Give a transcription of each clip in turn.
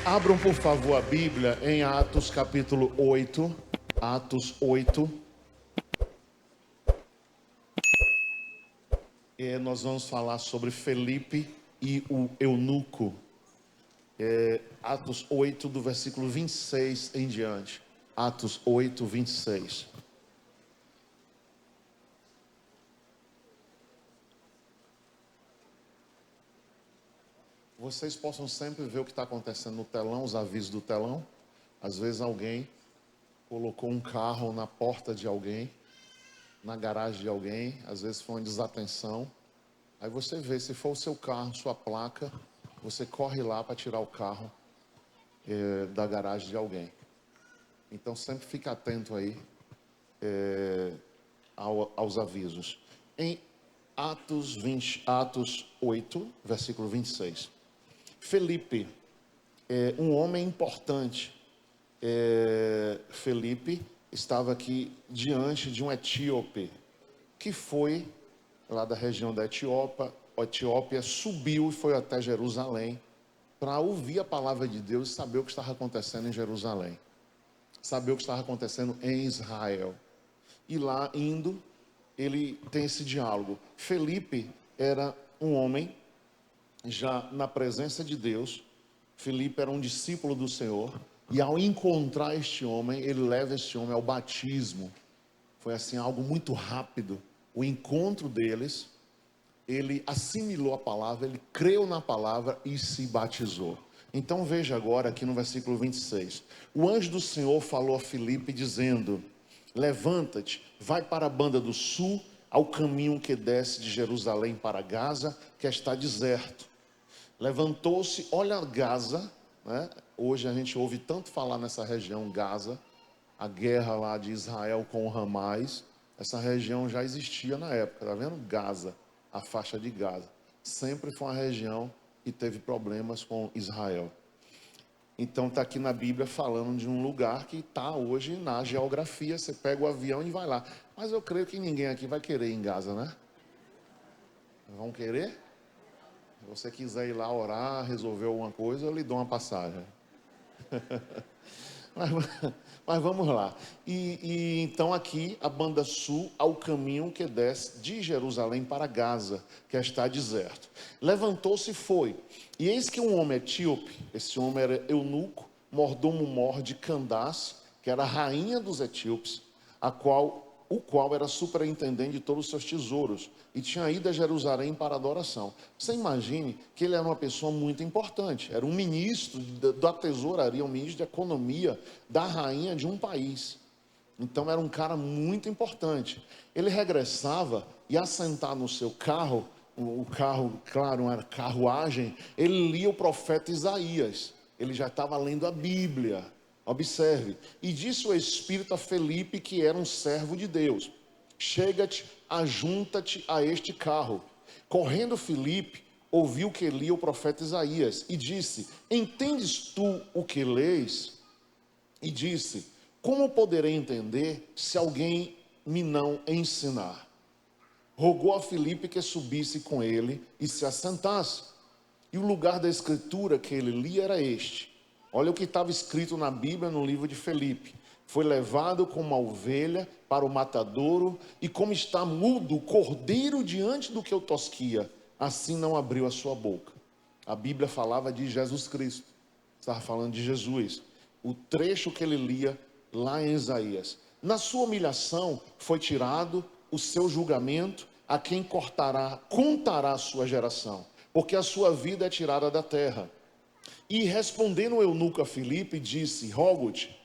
Abram, por favor, a Bíblia em Atos capítulo 8. Atos 8. E nós vamos falar sobre Felipe e o eunuco. Atos 8, do versículo 26 em diante. Atos 8, 26. Vocês possam sempre ver o que está acontecendo no telão, os avisos do telão. Às vezes alguém colocou um carro na porta de alguém, na garagem de alguém, às vezes foi uma desatenção. Aí você vê, se for o seu carro, sua placa, você corre lá para tirar o carro da garagem de alguém. Então sempre fique atento aí aos avisos. Em Atos 8, versículo 26. Felipe, um homem importante. Felipe estava aqui diante de um etíope, que foi lá da região da Etiópia, subiu e foi até Jerusalém para ouvir a palavra de Deus e saber o que estava acontecendo em Jerusalém, saber o que estava acontecendo em Israel. E lá indo, ele tem esse diálogo. Felipe era um homem já na presença de Deus. Felipe era um discípulo do Senhor, e ao encontrar este homem, ele leva este homem ao batismo. Foi assim, algo muito rápido. O encontro deles, ele assimilou a palavra, ele creu na palavra e se batizou. Então veja agora aqui no versículo 26. O anjo do Senhor falou a Felipe dizendo: levanta-te, vai para a banda do sul, ao caminho que desce de Jerusalém para Gaza, que está deserto. Levantou-se, olha Gaza, né? Hoje a gente ouve tanto falar nessa região Gaza, a guerra lá de Israel com o Hamas. Essa região já existia na época, tá vendo? Gaza, a faixa de Gaza, sempre foi uma região que teve problemas com Israel. Então está aqui na Bíblia falando de um lugar que está hoje na geografia. Você pega o avião e vai lá. Mas eu creio que ninguém aqui vai querer ir em Gaza, né? Vão querer? Se você quiser ir lá orar, resolver alguma coisa, eu lhe dou uma passagem. Mas vamos lá. Então aqui a banda sul, ao caminho que desce de Jerusalém para Gaza, que está deserto. Levantou-se e foi. E eis que um homem etíope, esse homem era eunuco, mordomo-mor de Candace, que era a rainha dos etíopes, o qual era superintendente de todos os seus tesouros, e tinha ido a Jerusalém para adoração. Você imagine que ele era uma pessoa muito importante, era um ministro da tesouraria, um ministro de economia da rainha de um país. Então era um cara muito importante. Ele regressava e, assentado no seu carro, o carro, claro, uma carruagem, ele lia o profeta Isaías. Ele já estava lendo a Bíblia. Observe. E disse o Espírito a Felipe, que era um servo de Deus: chega-te, ajunta-te a este carro. Correndo Felipe, ouviu que lia o profeta Isaías, e disse: entendes tu o que lês? E disse: como poderei entender se alguém me não ensinar? Rogou a Felipe que subisse com ele e se assentasse. E o lugar da escritura que ele lia era este. Olha o que estava escrito na Bíblia, no livro de Felipe: foi levado como uma ovelha para o matadouro, e como está mudo o cordeiro diante do que o tosquia, assim não abriu a sua boca. A Bíblia falava de Jesus Cristo, estava falando de Jesus. O trecho que ele lia lá em Isaías: na sua humilhação foi tirado o seu julgamento, a quem contará a sua geração, porque a sua vida é tirada da terra. E respondendo o eunuco a Filipe, disse: rogo-te,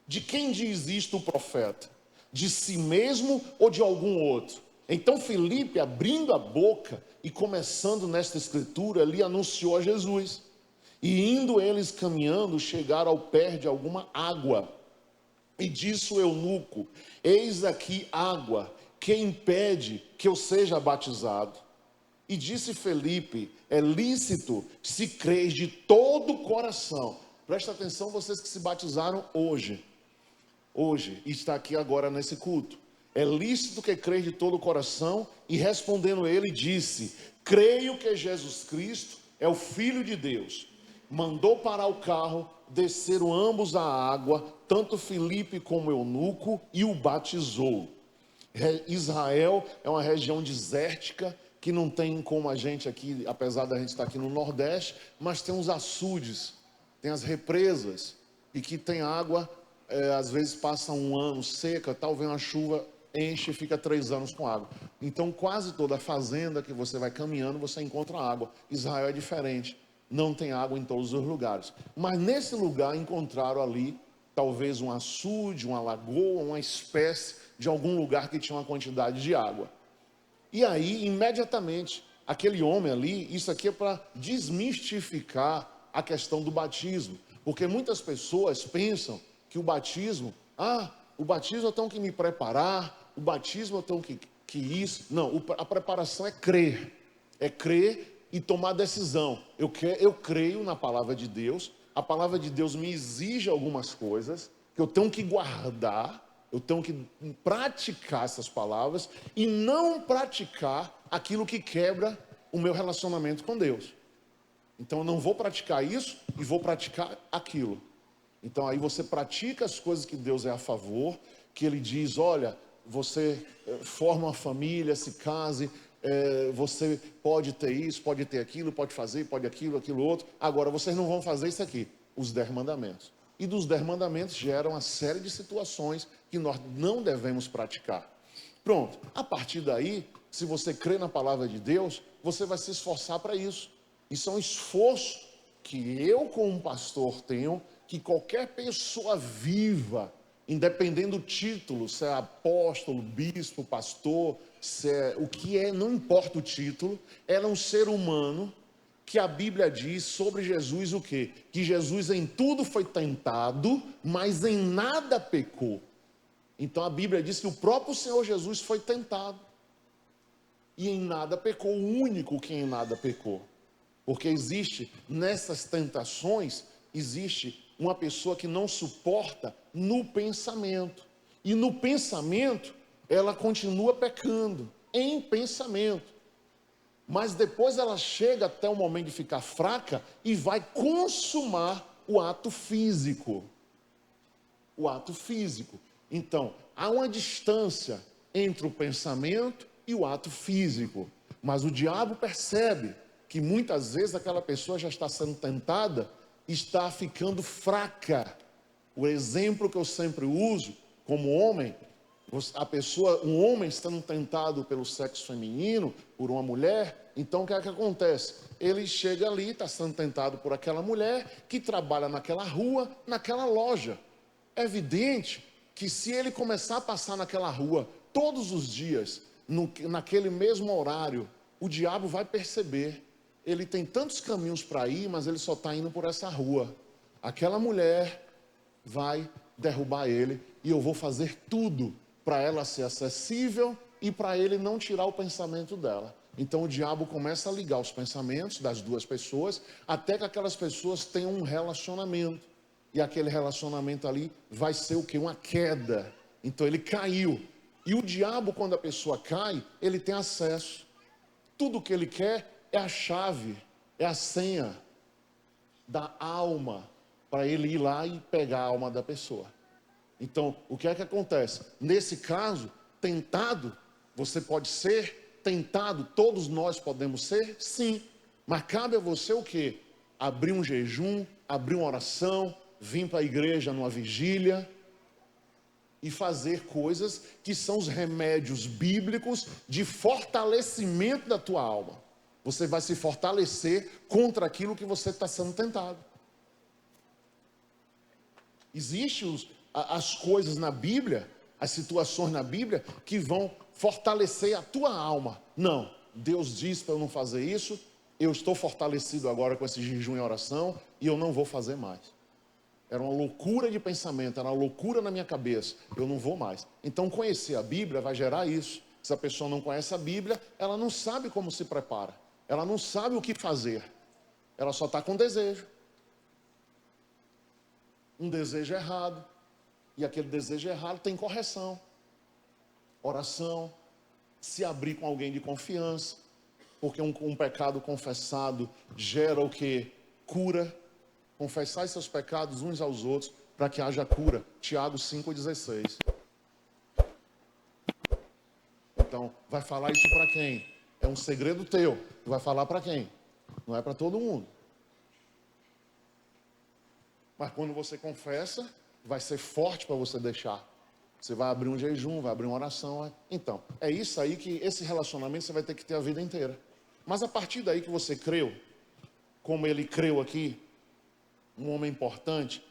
de quem diz isto o profeta? De si mesmo ou de algum outro? Então Filipe, abrindo a boca e começando nesta escritura, lhe anunciou a Jesus. E indo eles caminhando, chegaram ao pé de alguma água. E disse o eunuco: eis aqui água, que impede que eu seja batizado? E disse Felipe: é lícito se creis de todo o coração. Presta atenção, vocês que se batizaram hoje, e está aqui agora nesse culto. É lícito que creis de todo o coração. E respondendo ele, disse: creio que Jesus Cristo é o Filho de Deus, mandou parar o carro, desceram ambos à água, tanto Filipe como Eunuco, e o batizou. Israel é uma região desértica, que não tem como a gente aqui, apesar da gente estar aqui no Nordeste, mas tem os açudes, tem as represas, e que tem água, às vezes passa um ano seca, tal, vem uma chuva, enche e fica 3 anos com água. Então quase toda fazenda que você vai caminhando, você encontra água. Israel é diferente, não tem água em todos os lugares. Mas nesse lugar encontraram ali, talvez um açude, uma lagoa, uma espécie de algum lugar que tinha uma quantidade de água. E aí, imediatamente, aquele homem ali, isso aqui é para desmistificar a questão do batismo. Porque muitas pessoas pensam que o batismo eu tenho que me preparar, o batismo eu tenho que isso. Não, a preparação é crer. É crer e tomar decisão. Eu creio na palavra de Deus, a palavra de Deus me exige algumas coisas que eu tenho que guardar, eu tenho que praticar essas palavras e não praticar aquilo que quebra o meu relacionamento com Deus. Então eu não vou praticar isso e vou praticar aquilo. Então aí você pratica as coisas que Deus é a favor, que Ele diz, olha, você forma uma família, se case, você pode ter isso, pode ter aquilo, pode fazer, pode aquilo outro. Agora vocês não vão fazer isso aqui, os 10 mandamentos. E dos 10 mandamentos geram uma série de situações que nós não devemos praticar. Pronto, a partir daí, se você crê na palavra de Deus, você vai se esforçar para isso. Isso é um esforço que eu, como pastor, tenho, que qualquer pessoa viva, independendo do título, se é apóstolo, bispo, pastor, se é o que é, não importa o título, ela é um ser humano que a Bíblia diz sobre Jesus o quê? Que Jesus em tudo foi tentado, mas em nada pecou. Então a Bíblia diz que o próprio Senhor Jesus foi tentado e em nada pecou, o único que em nada pecou. Porque existe, nessas tentações, existe uma pessoa que não suporta no pensamento. E no pensamento, ela continua pecando, em pensamento. Mas depois ela chega até o momento de ficar fraca e vai consumar o ato físico. O ato físico. Então, há uma distância entre o pensamento e o ato físico. Mas o diabo percebe que muitas vezes aquela pessoa já está sendo tentada, está ficando fraca. O exemplo que eu sempre uso como homem, um homem estando tentado pelo sexo feminino, por uma mulher, então o que é que acontece? Ele chega ali, está sendo tentado por aquela mulher que trabalha naquela rua, naquela loja. É evidente que se ele começar a passar naquela rua todos os dias, naquele mesmo horário, o diabo vai perceber. Ele tem tantos caminhos para ir, mas ele só está indo por essa rua. Aquela mulher vai derrubar ele e eu vou fazer tudo para ela ser acessível e para ele não tirar o pensamento dela. Então o diabo começa a ligar os pensamentos das duas pessoas até que aquelas pessoas tenham um relacionamento. E aquele relacionamento ali vai ser o quê? Uma queda. Então ele caiu. E o diabo, quando a pessoa cai, ele tem acesso. Tudo que ele quer é a chave, é a senha da alma, para ele ir lá e pegar a alma da pessoa. Então, o que é que acontece? Nesse caso, tentado, você pode ser tentado, todos nós podemos ser, sim. Mas cabe a você o quê? Abrir um jejum, abrir uma oração, vir para a igreja numa vigília e fazer coisas que são os remédios bíblicos de fortalecimento da tua alma. Você vai se fortalecer contra aquilo que você está sendo tentado. Existem as coisas na Bíblia, as situações na Bíblia, que vão fortalecer a tua alma. Não, Deus diz para eu não fazer isso, eu estou fortalecido agora com esse jejum e oração, e eu não vou fazer mais. Era uma loucura de pensamento, era uma loucura na minha cabeça, eu não vou mais. Então conhecer a Bíblia vai gerar isso. Se a pessoa não conhece a Bíblia, ela não sabe como se prepara. Ela não sabe o que fazer. Ela só está com desejo. Um desejo errado. E aquele desejo errado tem correção. Oração. Se abrir com alguém de confiança. Porque um pecado confessado gera o quê? Cura. Confessai seus pecados uns aos outros, para que haja cura. Tiago 5,16. Então, vai falar isso para quem? É um segredo teu. Vai falar para quem? Não é para todo mundo. Mas quando você confessa, vai ser forte para você deixar. Você vai abrir um jejum, vai abrir uma oração. Então, é isso aí que esse relacionamento você vai ter que ter a vida inteira. Mas a partir daí que você creu, como ele creu aqui, um homem importante,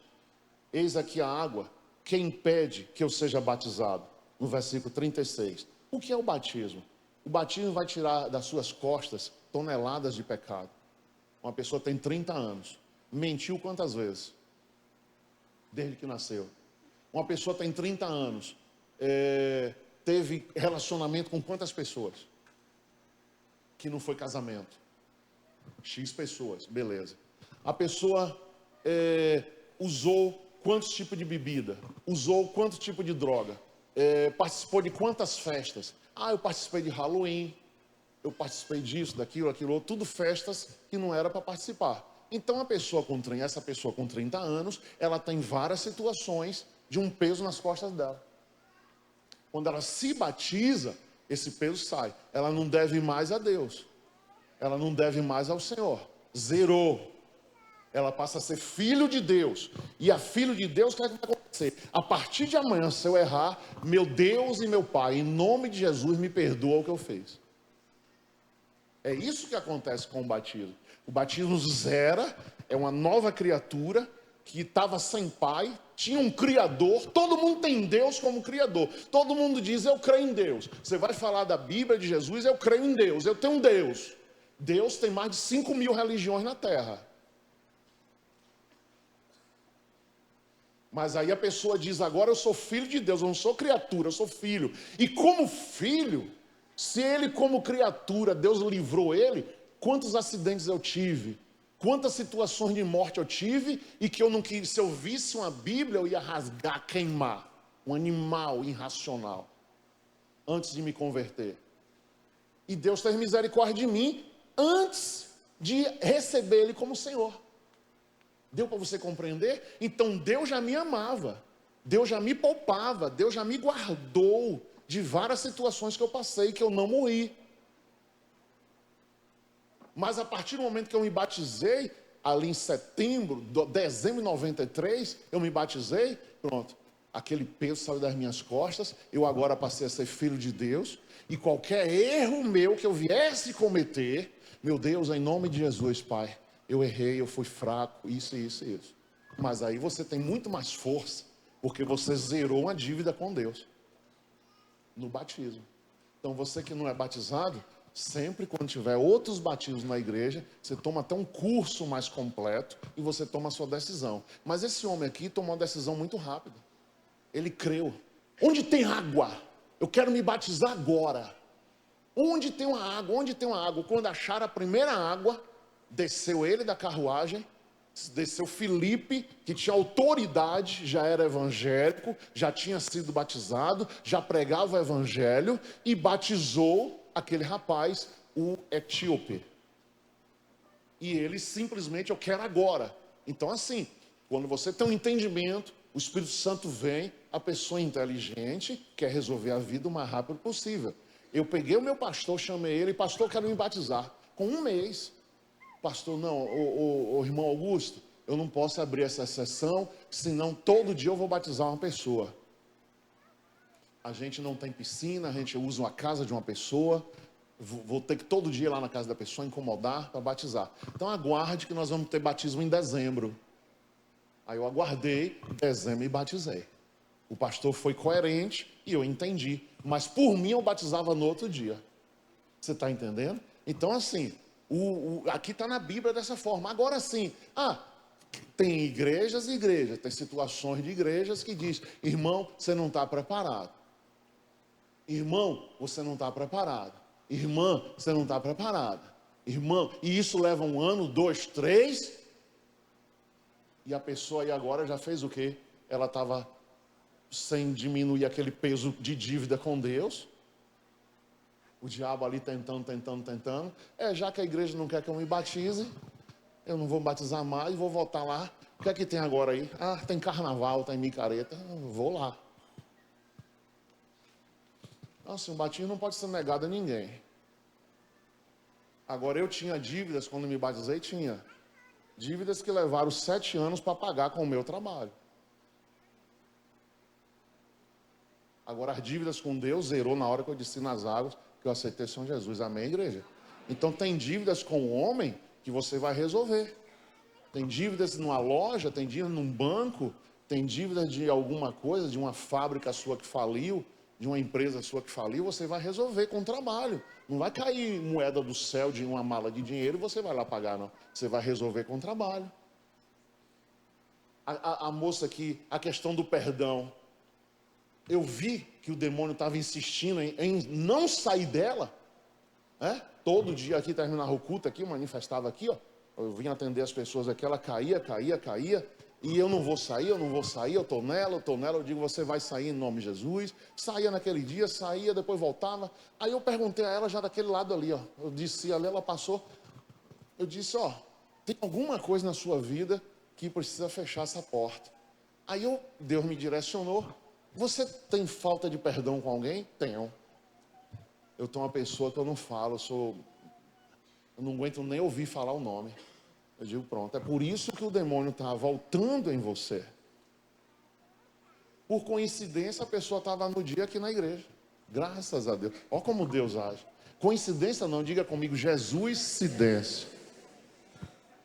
eis aqui a água, quem impede que eu seja batizado? No versículo 36. O que é o batismo? O batismo vai tirar das suas costas toneladas de pecado. Uma pessoa tem 30 anos, mentiu quantas vezes? Desde que nasceu. Uma pessoa tem 30 anos, teve relacionamento com quantas pessoas? Que não foi casamento. X pessoas, beleza. A pessoa usou quantos tipos de bebida? Usou quantos tipos de droga? Participou de quantas festas? Eu participei de Halloween, eu participei disso, daquilo, aquilo outro, tudo festas que não era para participar. Então essa pessoa com 30 anos, ela tem várias situações de um peso nas costas dela. Quando ela se batiza, esse peso sai. Ela não deve mais a Deus. Ela não deve mais ao Senhor. Zerou. Ela passa a ser filho de Deus. E a filho de Deus, o que é que vai acontecer? A partir de amanhã, se eu errar, meu Deus e meu Pai, em nome de Jesus, me perdoa o que eu fiz. É isso que acontece com o batismo. O batismo zera, é uma nova criatura que estava sem pai, tinha um Criador. Todo mundo tem Deus como Criador. Todo mundo diz, eu creio em Deus. Você vai falar da Bíblia de Jesus, eu creio em Deus, eu tenho um Deus. Deus tem mais de 5.000 religiões na Terra. Mas aí a pessoa diz, agora eu sou filho de Deus, eu não sou criatura, eu sou filho. E como filho, se ele como criatura, Deus livrou ele, quantos acidentes eu tive? Quantas situações de morte eu tive e que eu não quis, se eu visse uma Bíblia, eu ia rasgar, queimar. Um animal irracional, antes de me converter. E Deus teve misericórdia de mim, antes de receber Ele como Senhor. Deu para você compreender? Então Deus já me amava, Deus já me poupava, Deus já me guardou de várias situações que eu passei, que eu não morri. Mas a partir do momento que eu me batizei, ali em dezembro de 93, eu me batizei, pronto. Aquele peso saiu das minhas costas, eu agora passei a ser filho de Deus, e qualquer erro meu que eu viesse cometer, meu Deus, em nome de Jesus, Pai, eu errei, eu fui fraco, isso. Mas aí você tem muito mais força, porque você zerou uma dívida com Deus, no batismo. Então você que não é batizado, sempre quando tiver outros batismos na igreja, você toma até um curso mais completo e você toma a sua decisão. Mas esse homem aqui tomou uma decisão muito rápida. Ele creu. Onde tem água? Eu quero me batizar agora. Onde tem uma água? Onde tem uma água? Quando acharam a primeira água, desceu ele da carruagem, desceu Filipe, que tinha autoridade, já era evangélico, já tinha sido batizado, já pregava o evangelho e batizou aquele rapaz, o etíope. E ele simplesmente, eu quero agora. Então assim, quando você tem um entendimento, o Espírito Santo vem, a pessoa inteligente quer resolver a vida o mais rápido possível. Eu peguei o meu pastor, chamei ele, pastor, quero me batizar. Com um mês, pastor, não, o irmão Augusto, eu não posso abrir essa sessão, senão todo dia eu vou batizar uma pessoa. A gente não tem piscina, a gente usa uma casa de uma pessoa, vou ter que todo dia ir lá na casa da pessoa, incomodar para batizar. Então aguarde que nós vamos ter batismo em dezembro. Aí eu aguardei, dezembro e batizei. O pastor foi coerente e eu entendi. Mas por mim eu batizava no outro dia. Você está entendendo? Então assim, aqui está na Bíblia dessa forma. Agora sim, tem igrejas e igrejas, tem situações de igrejas que diz, irmão, você não está preparado. Irmão, você não está preparado. Irmã, você não está preparada. Irmão, e isso leva 1 ano, 2, 3. E a pessoa aí agora já fez o quê? Ela estava sem diminuir aquele peso de dívida com Deus. O diabo ali tentando. Já que a igreja não quer que eu me batize, eu não vou batizar mais, vou voltar lá. O que é que tem agora aí? Ah, tem carnaval, tem micareta, eu vou lá. Assim, o batismo não pode ser negado a ninguém. Agora, eu tinha dívidas, quando me batizei, tinha dívidas que levaram 7 anos para pagar com o meu trabalho. Agora, as dívidas com Deus zerou na hora que eu desci nas águas, que eu aceitei São Jesus. Amém, igreja? Então, tem dívidas com o homem que você vai resolver. Tem dívidas numa loja, tem dívida num banco, tem dívida de alguma coisa, de uma fábrica sua que faliu, de uma empresa sua que faliu, você vai resolver com trabalho. Não vai cair moeda do céu de uma mala de dinheiro e você vai lá pagar, não. Você vai resolver com trabalho. A moça aqui, a questão do perdão. Eu vi que o demônio estava insistindo em não sair dela. Todo dia aqui, terminava o culto aqui, manifestava aqui, ó. Eu vim atender as pessoas aqui, ela caía. E eu não vou sair, eu estou nela. Eu digo, você vai sair em nome de Jesus. Saía naquele dia, depois voltava. Aí eu perguntei a ela já daquele lado ali, ó. Eu disse ali, ela passou. Eu disse, ó, tem alguma coisa na sua vida que precisa fechar essa porta. Aí Deus me direcionou. Você tem falta de perdão com alguém? Tenho. Eu tô uma pessoa que eu não falo, eu não aguento nem ouvir falar o nome. Eu digo, pronto, é por isso que o demônio está voltando em você. Por coincidência, a pessoa estava no dia aqui na igreja. Graças a Deus. Olha como Deus age. Coincidência não, diga comigo, Jesus-cidência.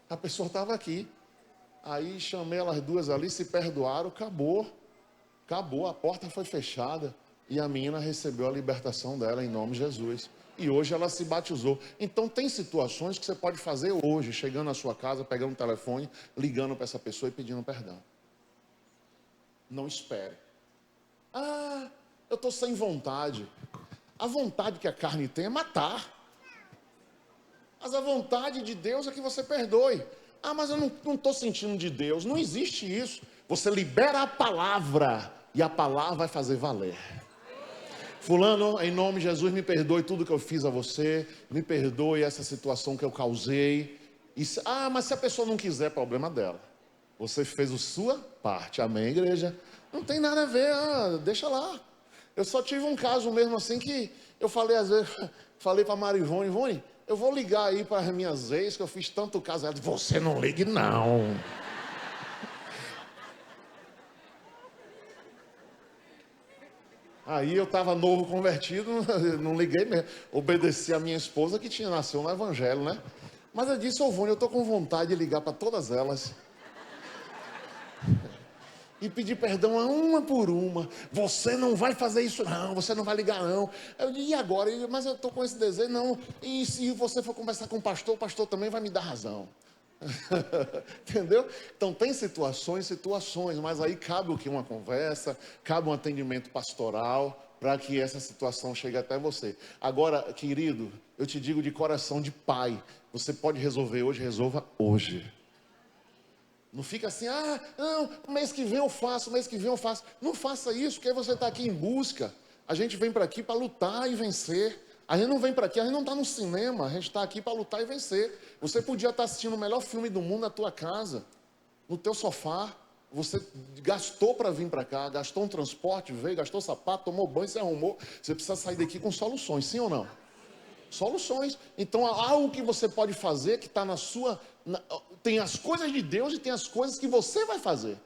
A pessoa estava aqui. Aí chamei elas duas ali, se perdoaram, acabou, a porta foi fechada. E a menina recebeu a libertação dela em nome de Jesus. E hoje ela se batizou. Então tem situações que você pode fazer hoje, chegando na sua casa, pegando o telefone, ligando para essa pessoa e pedindo perdão. Não espere. Ah, eu estou sem vontade. A vontade que a carne tem é matar. Mas a vontade de Deus é que você perdoe. Ah, mas eu não estou sentindo de Deus. Não existe isso. Você libera a palavra e a palavra vai fazer valer. Fulano, em nome de Jesus, me perdoe tudo que eu fiz a você, me perdoe essa situação que eu causei. Mas se a pessoa não quiser, problema dela. Você fez a sua parte, amém, igreja? Não tem nada a ver, deixa lá. Eu só tive um caso mesmo assim que eu falei às vezes, falei para Marivone, Ivone, eu vou ligar aí para as minhas ex, que eu fiz tanto caso. Ela disse, você não ligue não. Aí eu estava novo convertido, não liguei mesmo. Obedeci a minha esposa que tinha nascido no evangelho, né? Mas eu disse, Vone, eu estou com vontade de ligar para todas elas. E pedir perdão a uma por uma. Você não vai fazer isso não, você não vai ligar não. Eu disse, e agora? Mas eu estou com esse desejo, não. E se você for conversar com o pastor também vai me dar razão. Entendeu? Então tem situações, mas aí cabe o que? Uma conversa, cabe um atendimento pastoral para que essa situação chegue até você. Agora, querido, eu te digo de coração de pai, você pode resolver hoje, resolva hoje. Não fica assim, não, mês que vem eu faço. Não faça isso, porque você está aqui em busca. A gente vem para aqui para lutar e vencer. A gente não vem para aqui, a gente não está no cinema, a gente está aqui para lutar e vencer. Você podia estar assistindo o melhor filme do mundo na tua casa, no teu sofá. Você gastou para vir para cá, gastou um transporte, veio, gastou sapato, tomou banho, se arrumou. Você precisa sair daqui com soluções, sim ou não? Soluções. Então há algo que você pode fazer que está na sua... tem as coisas de Deus e tem as coisas que você vai fazer.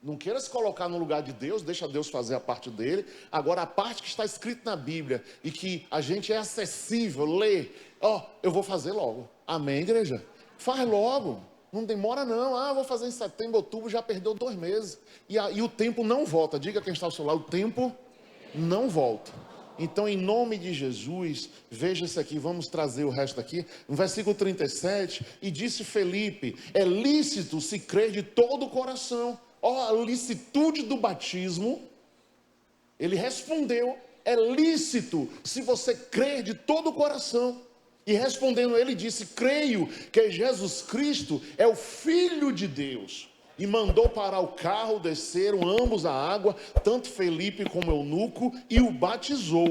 Não queira se colocar no lugar de Deus, deixa Deus fazer a parte dele. Agora a parte que está escrita na Bíblia e que a gente é acessível, lê, eu vou fazer logo. Amém, igreja? Faz logo, não demora não. Eu vou fazer em setembro, outubro, já perdeu 2 meses. E o tempo não volta, diga quem está ao seu lado, o tempo não volta. Então, em nome de Jesus, veja isso aqui, vamos trazer o resto aqui. No versículo 37, e disse Felipe, é lícito se crer de todo o coração. A licitude do batismo, ele respondeu, é lícito se você crer de todo o coração. E respondendo ele disse, creio que Jesus Cristo é o Filho de Deus. E mandou parar o carro, desceram ambos à água, tanto Felipe como Eunuco, e o batizou.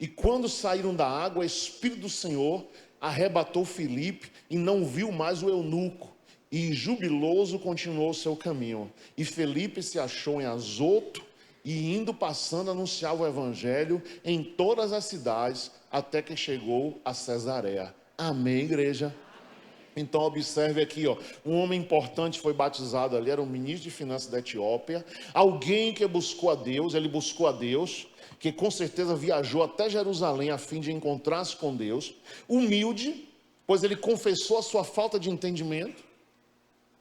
E quando saíram da água, o Espírito do Senhor arrebatou Filipe e não viu mais o eunuco. E jubiloso continuou o seu caminho. E Filipe se achou em Azoto e indo passando anunciava o evangelho em todas as cidades até que chegou a Cesareia. Amém, igreja? Então observe aqui, um homem importante foi batizado ali, era o ministro de finanças da Etiópia, alguém que buscou a Deus, ele buscou a Deus, que com certeza viajou até Jerusalém a fim de encontrar-se com Deus, humilde, pois ele confessou a sua falta de entendimento.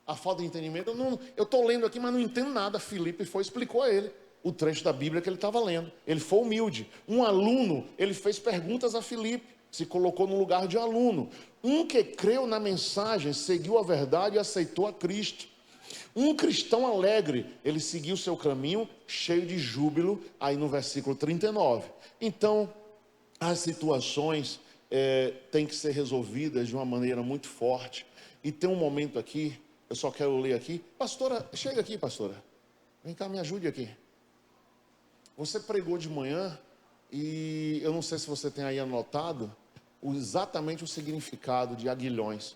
A falta de entendimento, eu estou lendo aqui, mas não entendo nada. Filipe explicou a ele o trecho da Bíblia que ele estava lendo. Ele foi humilde. Um aluno, ele fez perguntas a Filipe, se colocou no lugar de aluno. Um que creu na mensagem, seguiu a verdade e aceitou a Cristo. Um cristão alegre, ele seguiu seu caminho cheio de júbilo, aí no versículo 39. Então, as situações têm que ser resolvidas de uma maneira muito forte. E tem um momento aqui, eu só quero ler aqui. Pastora, chega aqui, pastora. Vem cá, me ajude aqui. Você pregou de manhã e eu não sei se você tem aí anotado exatamente o significado de aguilhões.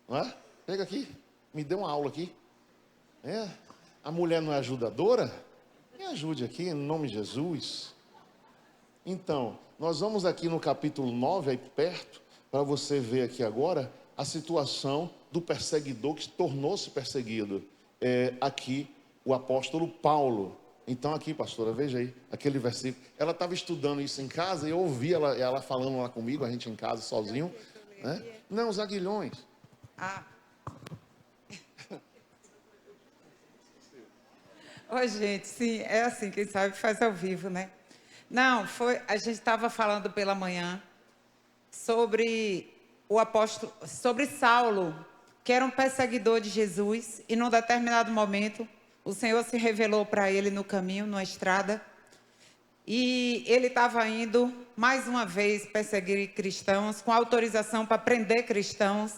Não é? Pega aqui, me dê uma aula aqui. A mulher não é ajudadora? Me ajude aqui, em nome de Jesus. Então, nós vamos aqui no capítulo 9, aí perto, para você ver aqui agora a situação do perseguidor que tornou-se perseguido. Aqui, o apóstolo Paulo. Então aqui, pastora, veja aí, aquele versículo. Ela estava estudando isso em casa e eu ouvi ela falando lá comigo, a gente em casa, sozinho. Né? Não, os aguilhões. Oi, gente, sim, é assim, quem sabe faz ao vivo, né? Não, a gente estava falando pela manhã sobre sobre Saulo, que era um perseguidor de Jesus, e num determinado momento, o Senhor se revelou para ele no caminho, numa estrada, e ele estava indo, mais uma vez, perseguir cristãos, com autorização para prender cristãos.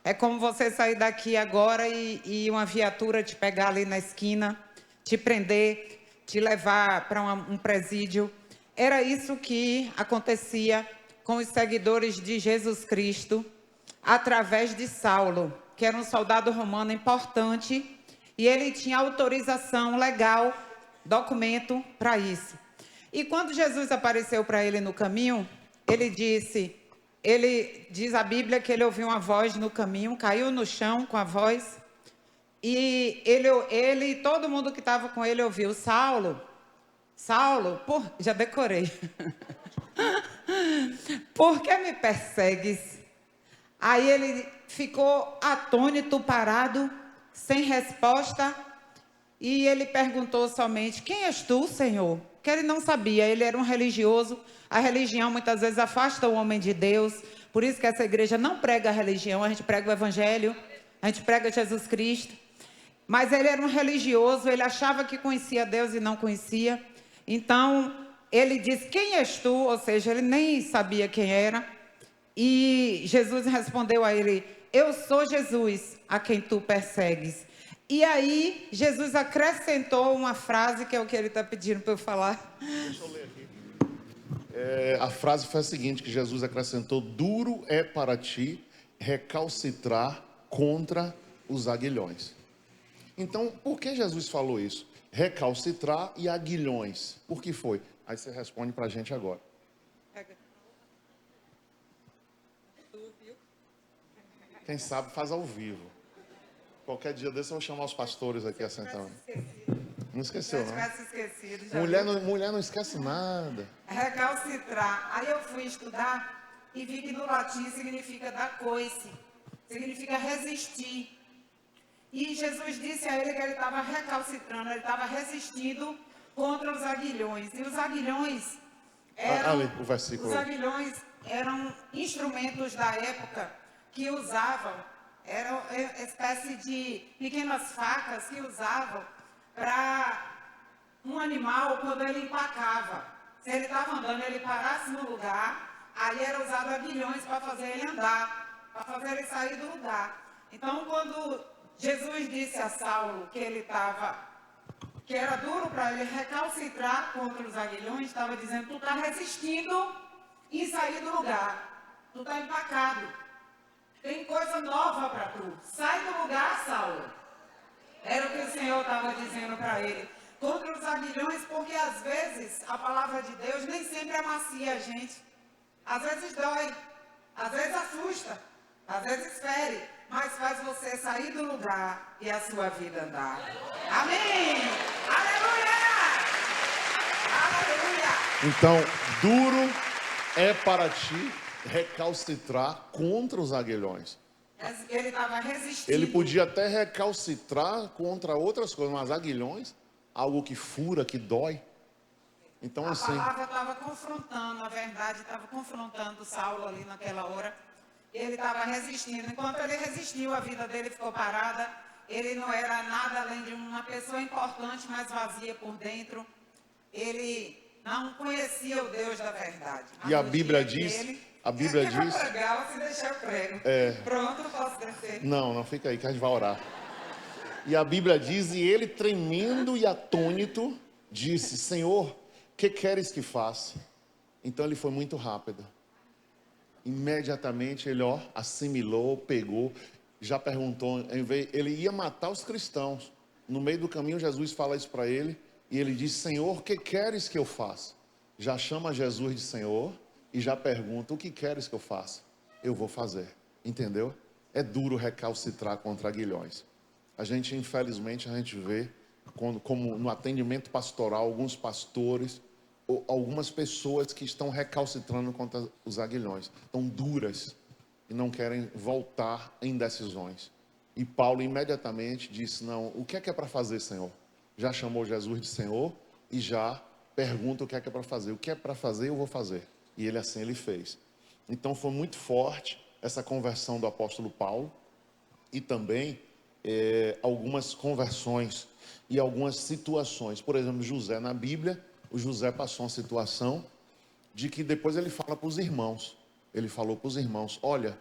É como você sair daqui agora e uma viatura te pegar ali na esquina, te prender, te levar para um presídio. Era isso que acontecia com os seguidores de Jesus Cristo, através de Saulo, que era um soldado romano importante, e ele tinha autorização legal, documento para isso. E quando Jesus apareceu para ele no caminho, ele diz a Bíblia que ele ouviu uma voz no caminho, caiu no chão com a voz, e todo mundo que estava com ele ouviu: Saulo, já decorei. Por que me persegues? Aí ele ficou atônito, parado, sem resposta, e ele perguntou somente: quem és tu, Senhor? Que ele não sabia, ele era um religioso. A religião muitas vezes afasta o homem de Deus, por isso que essa igreja não prega a religião, a gente prega o evangelho, a gente prega Jesus Cristo. Mas ele era um religioso, ele achava que conhecia Deus e não conhecia. Então, ele disse: quem és tu? Ou seja, ele nem sabia quem era. E Jesus respondeu a ele: eu sou Jesus, a quem tu persegues. E aí, Jesus acrescentou uma frase, que é o que ele está pedindo para eu falar. Deixa eu ler aqui. A frase foi a seguinte, que Jesus acrescentou: duro é para ti recalcitrar contra os aguilhões. Então, por que Jesus falou isso? Recalcitrar e aguilhões. Por que foi? Aí você responde para a gente agora. Quem sabe faz ao vivo. Qualquer dia desse eu vou chamar os pastores aqui a sentar. Não esqueceu, não? Mulher não esquece nada. Recalcitrar. Aí eu fui estudar e vi que no latim significa dar coice. Significa resistir. E Jesus disse a ele que ele estava recalcitrando, ele estava resistindo contra os aguilhões. E os aguilhões eram instrumentos da época que usavam, eram uma espécie de pequenas facas que usavam para um animal quando ele empacava. Se ele estava andando, ele parasse no lugar, aí era usado aguilhões para fazer ele andar, para fazer ele sair do lugar. Então, quando Jesus disse a Saulo que era duro para ele recalcitrar contra os aguilhões, estava dizendo: tu está resistindo em sair do lugar. Tu está empacado. Tem coisa nova para tu. Sai do lugar, Saulo. Era o que o Senhor estava dizendo para ele. Contra os aguilhões, porque às vezes a palavra de Deus nem sempre amacia a gente. Às vezes dói, às vezes assusta, às vezes fere, mas faz você sair do lugar e a sua vida andar. Amém! Aleluia! Aleluia! Então, duro é para ti recalcitrar contra os aguilhões. Ele estava resistindo. Ele podia até recalcitrar contra outras coisas, mas aguilhões, algo que fura, que dói. Então, A assim, palavra estava confrontando, na verdade, estava confrontando Saulo ali naquela hora. Ele estava resistindo. Enquanto ele resistiu, a vida dele ficou parada. Ele não era nada além de uma pessoa importante, mas vazia por dentro. Ele não conhecia o Deus da verdade. E a Bíblia diz, a Bíblia diz... Pregar, se deixar eu prego. Pronto, posso descer. Não fica aí que a gente vai orar. E a Bíblia diz, e ele tremendo e atônito, disse, Senhor, que queres que faça? Então ele foi muito rápido. Imediatamente ele assimilou, pegou, já perguntou, ele ia matar os cristãos. No meio do caminho Jesus fala isso para ele, e ele diz, Senhor, que queres que eu faça? Já chama Jesus de Senhor, e já pergunta, o que queres que eu faça? Eu vou fazer, entendeu? É duro recalcitrar contra aguilhões. Infelizmente, a gente vê, como no atendimento pastoral, alguns pastores, ou algumas pessoas que estão recalcitrando contra os aguilhões, estão duras e não querem voltar em decisões. E Paulo imediatamente disse, não, o que é para fazer, Senhor? Já chamou Jesus de Senhor e já pergunta o que é para fazer. O que é para fazer, eu vou fazer. E ele fez. Então foi muito forte essa conversão do apóstolo Paulo e também algumas conversões e algumas situações. Por exemplo, José, na Bíblia, o José passou uma situação de que depois ele fala para os irmãos. Ele falou para os irmãos, olha,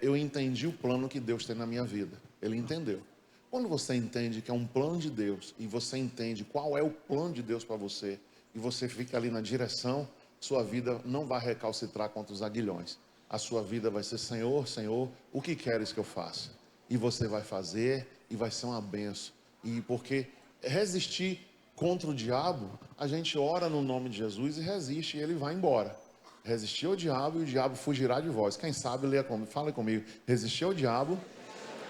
eu entendi o plano que Deus tem na minha vida. Ele entendeu. Quando você entende que é um plano de Deus e você entende qual é o plano de Deus para você e você fica ali na direção, sua vida não vai recalcitrar contra os aguilhões. A sua vida vai ser, Senhor, Senhor, o que queres que eu faça? E você vai fazer e vai ser uma bênção. E porque resistir contra o diabo, a gente ora no nome de Jesus e resiste e ele vai embora. Resistir ao diabo e o diabo fugirá de vós. Quem sabe, fala comigo. Resistir ao diabo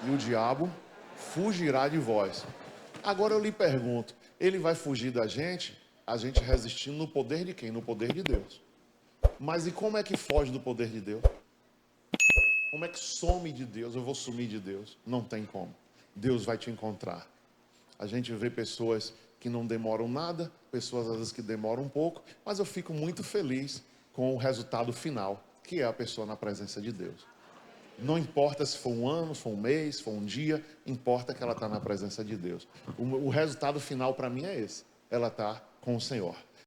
e o diabo fugirá de vós. Agora eu lhe pergunto, ele vai fugir da gente, a gente resistindo no poder de quem? No poder de Deus. Mas e como é que foge do poder de Deus? Como é que some de Deus? Eu vou sumir de Deus? Não tem como. Deus vai te encontrar. A gente vê pessoas que não demoram nada, pessoas às vezes que demoram um pouco, mas eu fico muito feliz com o resultado final, que é a pessoa na presença de Deus. Não importa se for um ano, se for um mês, se for um dia, importa que ela está na presença de Deus. O resultado final para mim é esse, ela está com o Senhor.